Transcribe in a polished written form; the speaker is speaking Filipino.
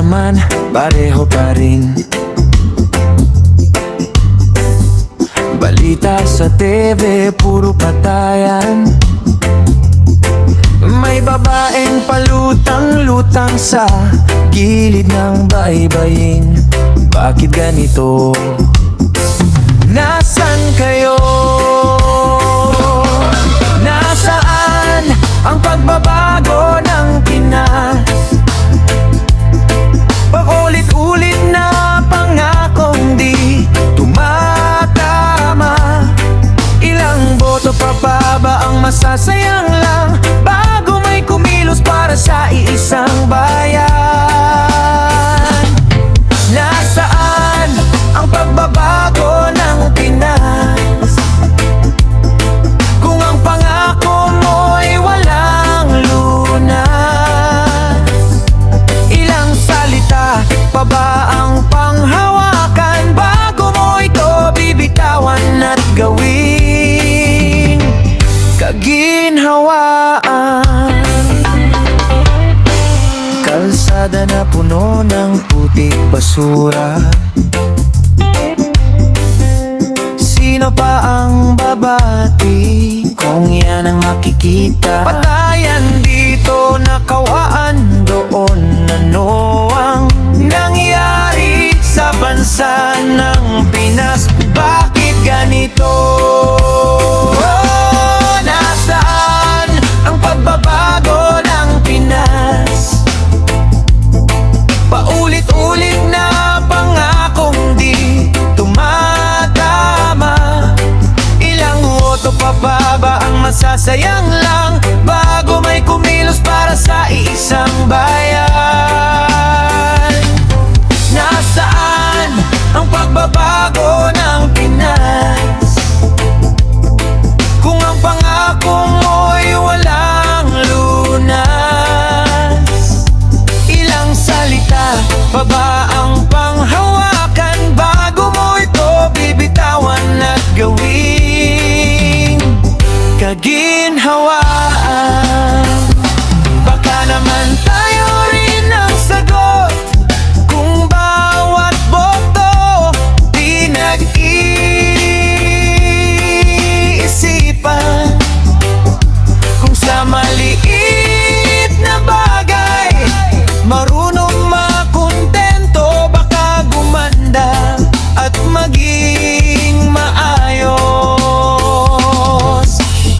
naman, pareho pa rin. Balita sa TV, puro patayan. May babaeng palutang-lutang sa gilid ng baybayin. Bakit ganito? Nasaan kayo? Nasaan ang pagbabago ng Pinas? Paulit-ulit na pangakong di tumatama. Ilang boto pa ba ang masasayang lang bago may kumilos para sa iisang bayan? Nasaan ang pagbabago ng Pinas? Kung ang pangako mo'y walang lunas, ilang salita pa ba ang panghawakan bago mo ito bibitawan at gawin kaginhawaan? Kalsada na puno ng putik basura. Sino pa ang babati kung yan ang makikita? Patayan dito, nakawaan doon. Ano ang nangyari sa bansa ng Pinas? Bakit ganito? Nasaan ang pagbabago ng Pinas? Paulit-ulit na pangakong di tumatama. Ilang boto pa ba ang masasayang lang bago may kumilos para sa iisang bayan? Nasaan ang pagbabago ng Pinas? Kung ang pangako mo'y walang lunas, ilang salita pa ba ang panghawakan bago mo ito bibitawan at gawin kaginhawaan? Baka naman tayo